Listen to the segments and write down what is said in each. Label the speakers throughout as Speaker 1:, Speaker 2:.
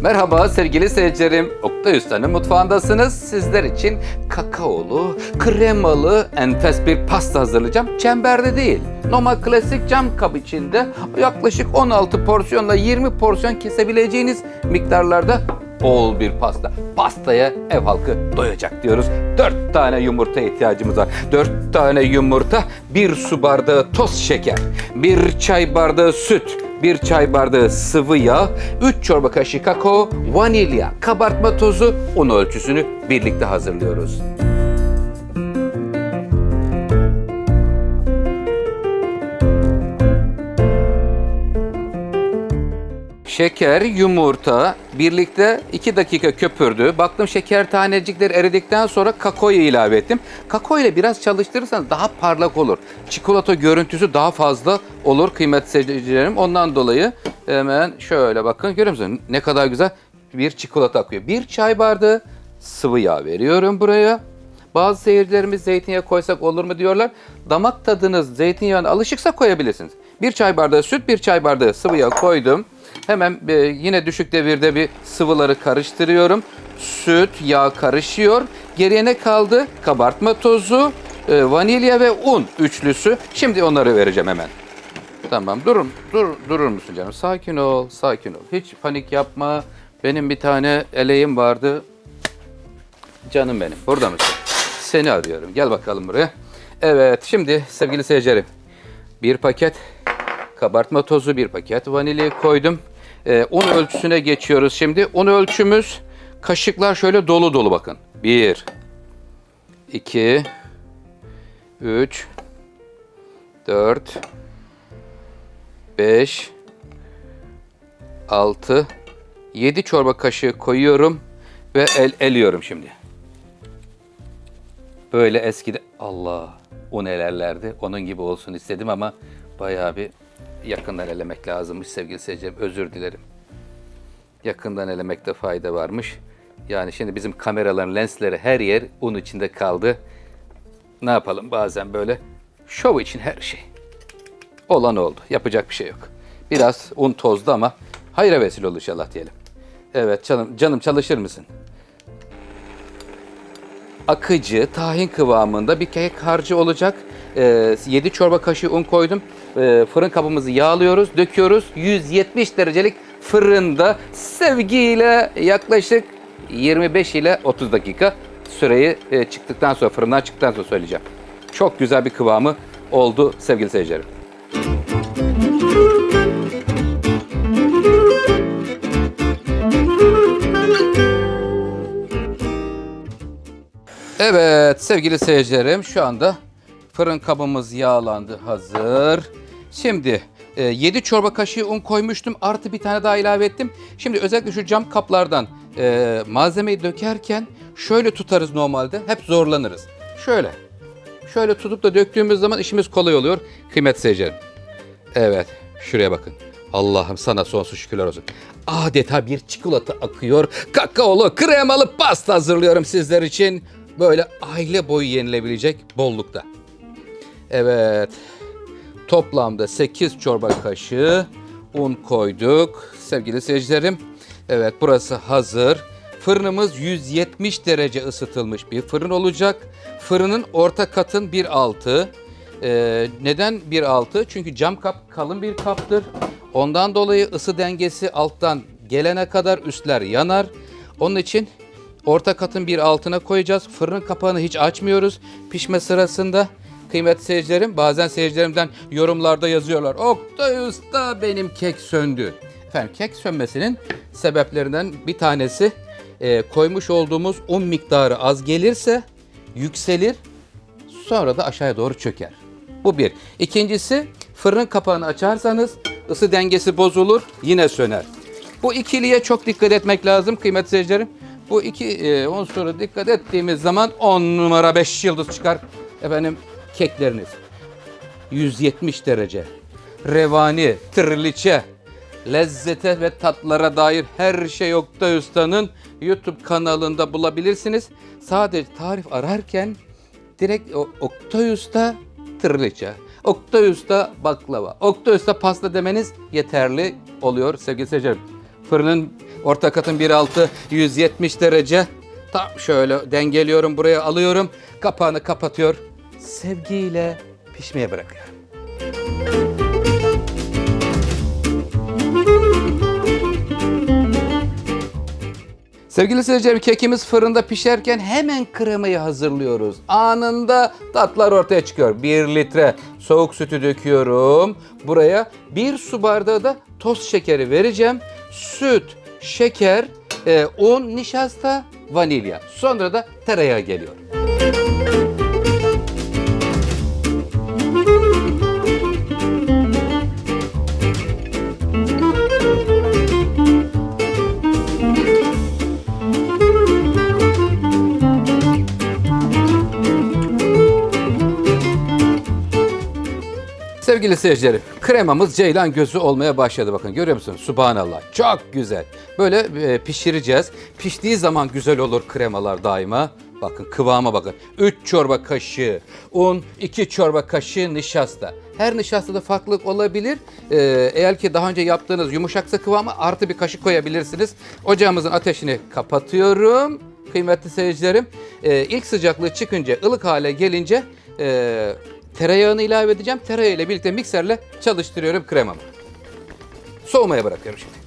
Speaker 1: Merhaba sevgili seyircilerim. Oktay Usta'nın mutfağındasınız. Sizler için kakaolu, kremalı, enfes bir pasta hazırlayacağım. Çemberde değil. Normal klasik cam kap içinde yaklaşık 16 porsiyonla 20 porsiyon kesebileceğiniz miktarlarda bol bir pasta. Pastaya ev halkı doyacak diyoruz. 4 tane yumurta ihtiyacımız var. 4 tane yumurta, 1 su bardağı toz şeker, 1 çay bardağı süt, 1 çay bardağı sıvı yağ, 3 çorba kaşığı kakao, vanilya, kabartma tozu, un ölçüsünü birlikte hazırlıyoruz. Şeker, yumurta birlikte 2 dakika köpürdü. Baktım şeker tanecikleri eridikten sonra kakaoyu ilave ettim. Kakao ile biraz çalıştırırsanız daha parlak olur. Çikolata görüntüsü daha fazla olur kıymetli seyircilerim. Ondan dolayı hemen şöyle bakın, görüyor musunuz? Ne kadar güzel bir çikolata akıyor. 1 çay bardağı sıvı yağ veriyorum buraya. Bazı seyircilerimiz zeytinyağı koysak olur mu diyorlar. Damak tadınız zeytinyağına alışıksa koyabilirsiniz. 1 çay bardağı süt, 1 çay bardağı sıvı yağ koydum. Hemen yine düşük devirde bir sıvıları karıştırıyorum. Süt, yağ karışıyor. Geriye ne kaldı? Kabartma tozu, vanilya ve un üçlüsü. Şimdi onları vereceğim hemen. Tamam, durur musun canım? Sakin ol, sakin ol. Hiç panik yapma. Benim bir tane eleğim vardı. Canım benim, burada mısın? Seni arıyorum. Gel bakalım buraya. Evet, şimdi sevgili seyircilerim. 1 paket kabartma tozu, 1 paket vanilyayı koydum. Un ölçüsüne geçiyoruz şimdi. Un ölçümüz, kaşıklar şöyle dolu dolu bakın. 1, 2, 3, 4, 5, 6, 7 çorba kaşığı koyuyorum ve eliyorum şimdi. Böyle eskide Allah un elerlerdi. Onun gibi olsun istedim ama bayağı bir yakından elemek lazımmış sevgili seyircilerim. Özür dilerim. Yakından elemekte fayda varmış. Yani şimdi bizim kameraların lensleri her yer un içinde kaldı. Ne yapalım, bazen böyle şov için her şey. Olan oldu. Yapacak bir şey yok. Biraz un tozdu ama hayra vesile olur inşallah diyelim. Evet canım çalışır mısın? Akıcı, tahin kıvamında bir kek harcı olacak. 7 çorba kaşığı un koydum. Fırın kabımızı yağlıyoruz, döküyoruz. 170 derecelik fırında sevgiyle yaklaşık 25 ile 30 dakika süreyi fırından çıktıktan sonra söyleyeceğim. Çok güzel bir kıvamı oldu sevgili seyircilerim. Evet sevgili seyircilerim, şu anda fırın kabımız yağlandı, hazır. Şimdi 7 çorba kaşığı un koymuştum, artı bir tane daha ilave ettim. Şimdi özellikle şu cam kaplardan malzemeyi dökerken şöyle tutarız normalde, hep zorlanırız. Şöyle tutup da döktüğümüz zaman işimiz kolay oluyor kıymetli seyircilerim. Evet, şuraya bakın. Allah'ım sana sonsuz şükürler olsun. Adeta bir çikolata akıyor. Kakaolu, kremalı pasta hazırlıyorum sizler için. Böyle aile boyu yenilebilecek bollukta. Evet. Toplamda 8 çorba kaşığı un koyduk sevgili seyircilerim. Evet, burası hazır. Fırınımız 170 derece ısıtılmış bir fırın olacak. Fırının orta katın 1.6. Neden 1.6? Çünkü cam kap kalın bir kaptır. Ondan dolayı ısı dengesi alttan gelene kadar üstler yanar. Onun için orta katın 1.6'na koyacağız. Fırının kapağını hiç açmıyoruz. Pişme sırasında kıymetli seyircilerim, bazen seyircilerimden yorumlarda yazıyorlar. Oktay Usta, benim kek söndü. Efendim, kek sönmesinin sebeplerinden bir tanesi koymuş olduğumuz un miktarı az gelirse yükselir, sonra da aşağıya doğru çöker. Bu bir. İkincisi, fırının kapağını açarsanız ısı dengesi bozulur, yine söner. Bu ikiliye çok dikkat etmek lazım kıymetli seyircilerim. Bu iki unsura dikkat ettiğimiz zaman 10 numara 5 yıldız çıkar efendim kekleriniz. 170 derece. Revani, triliçe, lezzete ve tatlara dair her şey Oktay Usta'nın YouTube kanalında bulabilirsiniz. Sadece tarif ararken direkt Oktay Usta triliçe, Oktay Usta baklava, Oktay Usta pasta demeniz yeterli oluyor sevgili seyircilerim. Fırının Orta katın 1.6 170 derece. Tam şöyle dengeliyorum, buraya alıyorum. Kapağını kapatıyor. Sevgiyle pişmeye bırakıyorum. Sevgili seyircilerim, kekimiz fırında pişerken hemen kremayı hazırlıyoruz. Anında tatlar ortaya çıkıyor. 1 litre soğuk sütü döküyorum. Buraya 1 su bardağı da toz şekeri vereceğim. Süt, şeker, un, nişasta, vanilya. Sonra da tereyağı geliyor. Sevgili seyircilerim, kremamız ceylan gözü olmaya başladı. Bakın, görüyor musunuz? Subhanallah. Çok güzel. Böyle pişireceğiz. Piştiği zaman güzel olur kremalar daima. Bakın kıvama bakın. 3 çorba kaşığı un, 2 çorba kaşığı nişasta. Her nişastada farklılık olabilir. Eğer ki daha önce yaptığınız yumuşaksa kıvamı artı bir kaşık koyabilirsiniz. Ocağımızın ateşini kapatıyorum. Kıymetli seyircilerim, ilk sıcaklığı çıkınca, ılık hale gelince tereyağını ilave edeceğim. Tereyağı ile birlikte mikserle çalıştırıyorum kremamı. Soğumaya bırakıyorum şimdi.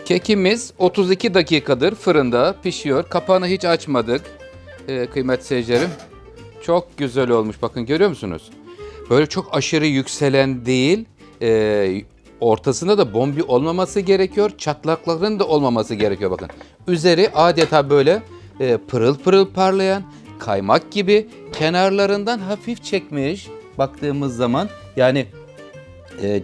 Speaker 1: Kekimiz 32 dakikadır fırında pişiyor. Kapağını hiç açmadık. Kıymetli seyircilerim, çok güzel olmuş. Bakın, görüyor musunuz? Böyle çok aşırı yükselen değil, ortasında da bombi olmaması gerekiyor. Çatlakların da olmaması gerekiyor bakın. Üzeri adeta böyle pırıl pırıl parlayan, kaymak gibi, kenarlarından hafif çekmiş baktığımız zaman. Yani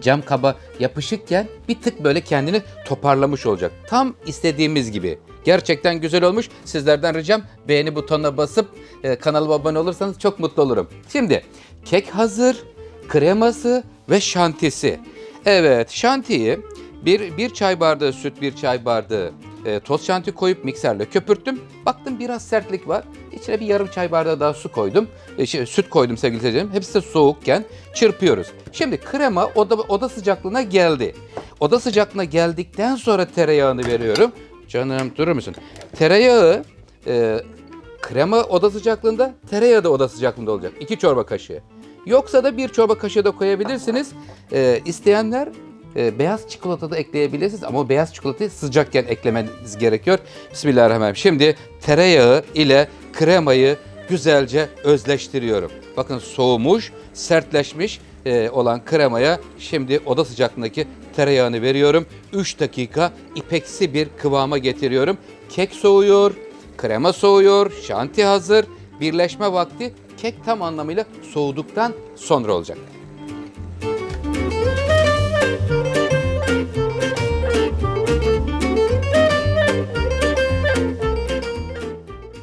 Speaker 1: cam kaba yapışıkken bir tık böyle kendini toparlamış olacak. Tam istediğimiz gibi. Gerçekten güzel olmuş. Sizlerden ricam beğeni butonuna basıp kanalıma abone olursanız çok mutlu olurum. Şimdi kek hazır, kreması ve şantisi. Evet, şantiyi bir çay bardağı süt, 1 çay bardağı toz şanti koyup mikserle köpürttüm. Baktım biraz sertlik var. İçine bir yarım çay bardağı daha su koydum. Süt koydum sevgili seyircilerim. Hepsi de soğukken çırpıyoruz. Şimdi krema oda sıcaklığına geldi. Oda sıcaklığına geldikten sonra tereyağını veriyorum. Canım, durur musun? Tereyağı krema oda sıcaklığında, tereyağı da oda sıcaklığında olacak. 2 çorba kaşığı. Yoksa da 1 çorba kaşığı da koyabilirsiniz. İsteyenler beyaz çikolata da ekleyebilirsiniz ama beyaz çikolatayı sıcakken eklemeniz gerekiyor. Bismillahirrahmanirrahim. Şimdi tereyağı ile kremayı güzelce özleştiriyorum. Bakın, soğumuş, sertleşmiş olan kremaya şimdi oda sıcaklığındaki tereyağını veriyorum. 3 dakika ipeksi bir kıvama getiriyorum. Kek soğuyor, krema soğuyor, şanti hazır. Birleşme vakti kek tam anlamıyla soğuduktan sonra olacak.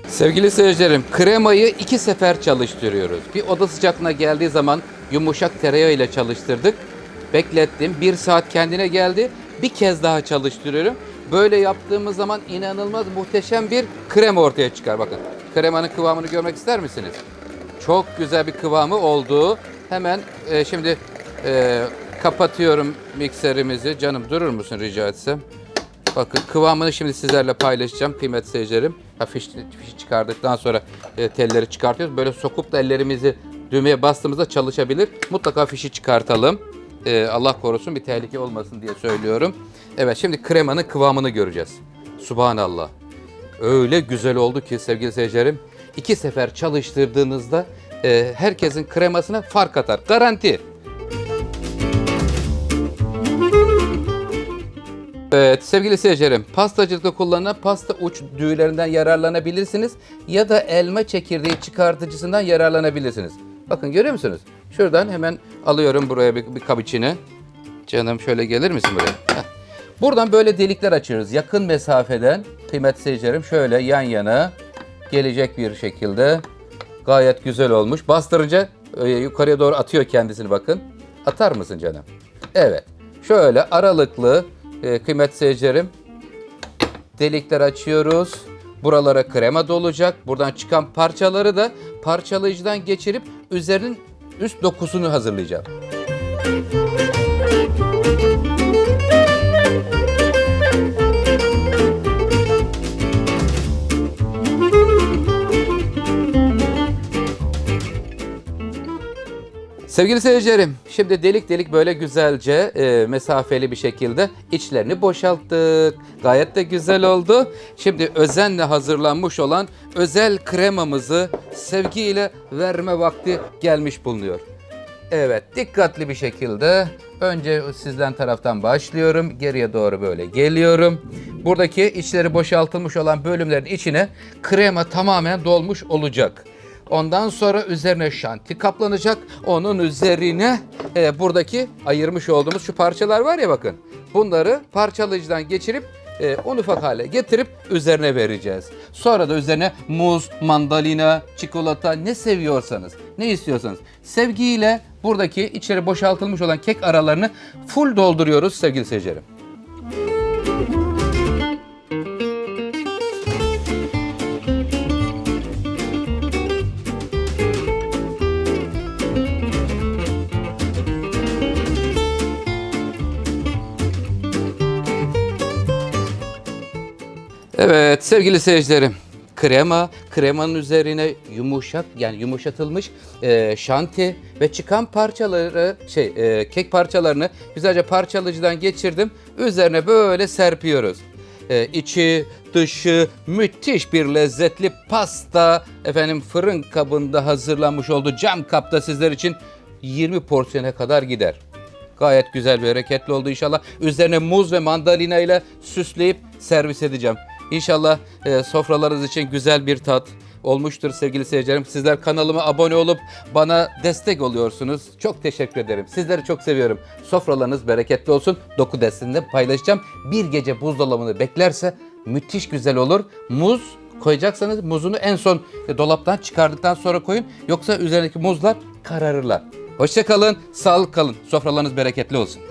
Speaker 1: Sevgili seyircilerim, kremayı 2 sefer çalıştırıyoruz. Bir oda sıcaklığına geldiği zaman yumuşak tereyağı ile çalıştırdık. Beklettim. 1 saat kendine geldi. Bir kez daha çalıştırıyorum. Böyle yaptığımız zaman inanılmaz muhteşem bir krema ortaya çıkar. Bakın, kremanın kıvamını görmek ister misiniz? Çok güzel bir kıvamı oldu. Hemen şimdi kapatıyorum mikserimizi. Canım, durur musun rica etsem? Bakın, kıvamını şimdi sizlerle paylaşacağım kıymetli seyircilerim. Fişi çıkardıktan sonra telleri çıkartıyoruz. Böyle sokup da ellerimizi düğmeye bastığımızda çalışabilir. Mutlaka fişi çıkartalım. Allah korusun bir tehlike olmasın diye söylüyorum. Evet, şimdi kremanın kıvamını göreceğiz. Subhanallah. Öyle güzel oldu ki sevgili seyircilerim. 2 sefer çalıştırdığınızda herkesin kremasına fark atar. Garanti. Evet sevgili seyircilerim, pastacılıkta kullanılan pasta uç düğülerinden yararlanabilirsiniz ya da elma çekirdeği çıkartıcısından yararlanabilirsiniz. Bakın, görüyor musunuz? Şuradan hemen alıyorum buraya bir kap içine. Canım, şöyle gelir misin buraya? Heh. Buradan böyle delikler açıyoruz. Yakın mesafeden kıymetli seyircilerim şöyle yan yana gelecek bir şekilde. Gayet güzel olmuş. Bastırınca yukarıya doğru atıyor kendisini bakın. Atar mısın canım? Evet. Şöyle aralıklı kıymetli seyircilerim. Delikler açıyoruz. Buralara krema dolacak. Buradan çıkan parçaları da parçalayıcıdan geçirip üzerinin üst dokusunu hazırlayacağım. Sevgili seyircilerim, şimdi delik delik böyle güzelce mesafeli bir şekilde içlerini boşalttık. Gayet de güzel oldu. Şimdi özenle hazırlanmış olan özel kremamızı sevgiyle verme vakti gelmiş bulunuyor. Evet, dikkatli bir şekilde önce sizden taraftan başlıyorum. Geriye doğru böyle geliyorum. Buradaki içleri boşaltılmış olan bölümlerin içine krema tamamen dolmuş olacak. Ondan sonra üzerine şanti kaplanacak. Onun üzerine buradaki ayırmış olduğumuz şu parçalar var ya, bakın. Bunları parçalayıcıdan geçirip un ufak hale getirip üzerine vereceğiz. Sonra da üzerine muz, mandalina, çikolata, ne seviyorsanız, ne istiyorsanız sevgiyle buradaki içeri boşaltılmış olan kek aralarını full dolduruyoruz sevgili seyircilerim. Evet sevgili seyircilerim, kremanın üzerine yumuşatılmış şanti ve çıkan parçaları kek parçalarını güzelce parçalayıcıdan geçirdim. Üzerine böyle serpiyoruz. İçi dışı müthiş bir lezzetli pasta fırın kabında hazırlanmış oldu. Cam kapta sizler için 20 porsiyona kadar gider. Gayet güzel ve bereketli oldu inşallah. Üzerine muz ve mandalina ile süsleyip servis edeceğim. İnşallah sofralarınız için güzel bir tat olmuştur sevgili seyircilerim. Sizler kanalıma abone olup bana destek oluyorsunuz. Çok teşekkür ederim. Sizleri çok seviyorum. Sofralarınız bereketli olsun. Doku destinde paylaşacağım. Bir gece buzdolabını beklerse müthiş güzel olur. Muz koyacaksanız muzunu en son dolaptan çıkardıktan sonra koyun. Yoksa üzerindeki muzlar kararırlar. Hoşça kalın, sağlık kalın. Sofralarınız bereketli olsun.